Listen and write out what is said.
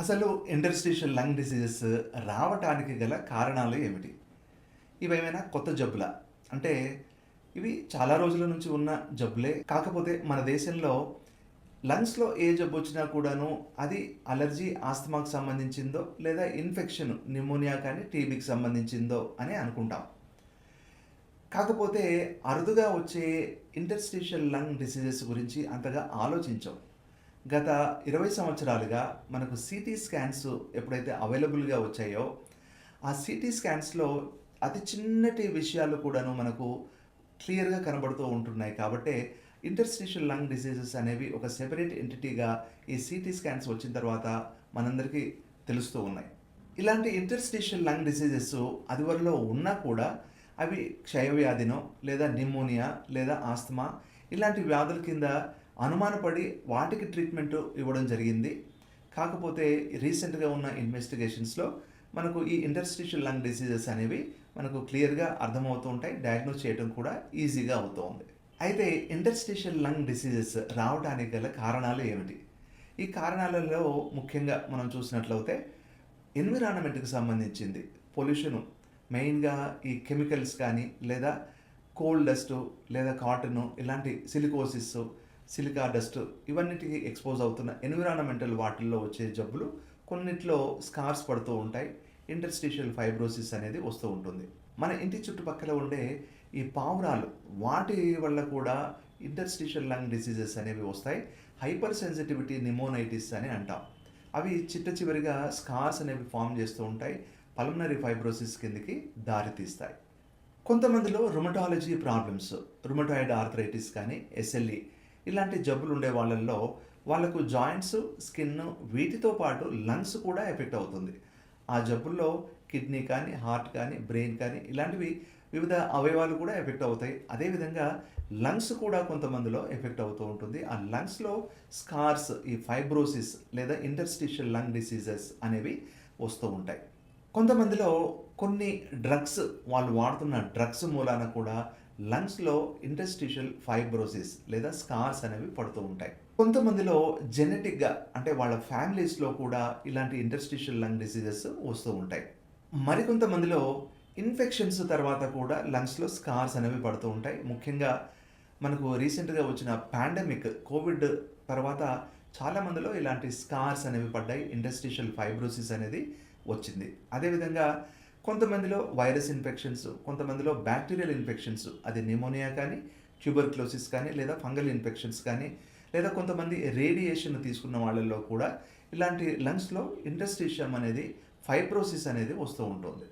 అసలు interstitial lung diseases రావటానికి గల కారణాలు ఏమిటి? ఇవేమైనా కొత్త జబ్బులా? అంటే ఇవి చాలా రోజుల నుంచి ఉన్న జబ్బులే. కాకపోతే మన దేశంలో లంగ్స్‌లో ఏ జబ్బొచ్చినా కూడాను అది అలర్జీ, ఆస్తమాకు సంబంధించిందో లేదా ఇన్ఫెక్షన్ న్యూమోనియా కానీ, టీబీకి సంబంధించిందో అని అనుకుంటాం. కాకపోతే అరుదుగా వచ్చే ఇంటర్స్టిషియల్ లంగ్ డిసీజెస్ గురించి అంతగా ఆలోచించం. గత 20 సంవత్సరాలుగా మనకు సీటీ స్కాన్స్ ఎప్పుడైతే అవైలబుల్‌గా వచ్చాయో, ఆ సీటీ స్కాన్స్‌లో అతి చిన్నటి విషయాలు కూడాను మనకు క్లియర్‌గా కనబడుతూ ఉంటున్నాయి. కాబట్టే ఇంటర్స్టిషియల్ లంగ్ డిసీజెస్ అనేవి ఒక సెపరేట్ ఎంటిటీగా ఈ సీటీ స్కాన్స్ వచ్చిన తర్వాత మనందరికీ తెలుస్తూ ఉన్నాయి. ఇలాంటి ఇంటర్స్టిషియల్ లంగ్ డిసీజెస్ అదివరలో ఉన్నా కూడా అవి క్షయవ్యాధినో లేదా న్యూమోనియా లేదా ఆస్తమా ఇలాంటి వ్యాధుల కింద అనుమానపడి వాటికి ట్రీట్మెంట్ ఇవ్వడం జరిగింది. కాకపోతే రీసెంట్‌గా ఉన్న ఇన్వెస్టిగేషన్స్‌లో మనకు ఈ ఇంటర్స్టిషియల్ లంగ్ డిసీజెస్ అనేవి మనకు క్లియర్‌గా అర్థమవుతూ ఉంటాయి. డయాగ్నోస్ చేయడం కూడా ఈజీగా అవుతూ ఉంది. అయితే ఇంటర్స్టిషియల్ లంగ్ డిసీజెస్ రావడానికి గల కారణాలు ఏమిటి? ఈ కారణాలలో ముఖ్యంగా మనం చూసినట్లయితే ఎన్విరాన్మెంట్‌కి సంబంధించింది. పొల్యూషను మెయిన్‌గా ఈ కెమికల్స్ కానీ లేదా కోల్ డస్టు లేదా కాటను ఇలాంటి సిలికోసిస్, సిలికా డస్ట్ ఇవన్నిటికి ఎక్స్పోజ్ అవుతున్న ఎన్విరాన్మెంటల్ వాటిల్లో వచ్చే జబ్బులు కొన్నిట్లో స్కార్స్ పడుతూ ఉంటాయి. ఇంటర్స్టిషియల్ ఫైబ్రోసిస్ అనేది వస్తూ ఉంటుంది. మన ఇంటి చుట్టుపక్కల ఉండే ఈ పావురాలు వాటి వల్ల కూడా ఇంటర్స్టిషియల్ లంగ్ డిసీజెస్ అనేవి వస్తాయి. హైపర్ సెన్సిటివిటీ నిమోనైటిస్ అని అంటాం. అవి చిట్ట చివరిగా స్కార్స్ అనేవి ఫామ్ చేస్తూ ఉంటాయి. పల్మనరీ ఫైబ్రోసిస్ కిందకి దారితీస్తాయి. కొంతమందిలో రుమటాలజీ ప్రాబ్లమ్స్, రుమటాయిడ్ ఆర్థరైటిస్ కానీ, ఎస్ఎల్ఈ ఇలాంటి జబ్బులు ఉండే వాళ్ళల్లో వాళ్ళకు జాయింట్స్, స్కిన్ వీటితో పాటు లంగ్స్ కూడా ఎఫెక్ట్ అవుతుంది. ఆ జబ్బుల్లో కిడ్నీ కానీ, హార్ట్ కానీ, బ్రెయిన్ కానీ ఇలాంటివి వివిధ అవయవాలు కూడా ఎఫెక్ట్ అవుతాయి. అదేవిధంగా లంగ్స్ కూడా కొంతమందిలో ఎఫెక్ట్ అవుతూ ఉంటుంది. ఆ లంగ్స్‌లో స్కార్స్, ఈ ఫైబ్రోసిస్ లేదా ఇంటర్స్టిషియల్ లంగ్ డిసీజెస్ అనేవి వస్తూ ఉంటాయి. కొంతమందిలో కొన్ని డ్రగ్స్ వాళ్ళు వాడుతున్న డ్రగ్స్ మూలాన కూడా లంగ్స్‌లో ఇంటర్స్టిషియల్ ఫైబ్రోసిస్ లేదా స్కార్స్ అనేవి పడుతూ ఉంటాయి. కొంతమందిలో జెనెటిక్‌గా అంటే వాళ్ళ ఫ్యామిలీస్‌లో కూడా ఇలాంటి ఇంటర్స్టిషియల్ లంగ్ డిసీజెస్ వస్తూ ఉంటాయి. మరికొంతమందిలో ఇన్ఫెక్షన్స్ తర్వాత కూడా లంగ్స్‌లో స్కార్స్ అనేవి పడుతూ ఉంటాయి. ముఖ్యంగా మనకు రీసెంట్‌గా వచ్చిన పాండమిక్ కోవిడ్ తర్వాత చాలా మందిలో ఇలాంటి స్కార్స్ అనేవి పడ్డాయి. ఇంటర్స్టిషియల్ ఫైబ్రోసిస్ అనేది వచ్చింది. అదేవిధంగా కొంతమందిలో వైరస్ ఇన్ఫెక్షన్స్, కొంతమందిలో బ్యాక్టీరియల్ ఇన్ఫెక్షన్స్ అది న్యూమోనియా కానీ, ట్యూబర్క్లోసిస్ కానీ లేదా ఫంగల్ ఇన్ఫెక్షన్స్ కానీ లేదా కొంతమంది రేడియేషన్ తీసుకున్న వాళ్ళల్లో కూడా ఇలాంటి లంగ్స్‌లో ఇంటర్స్టిషియం అనేది ఫైబ్రోసిస్ అనేది వస్తూ ఉంటుంది.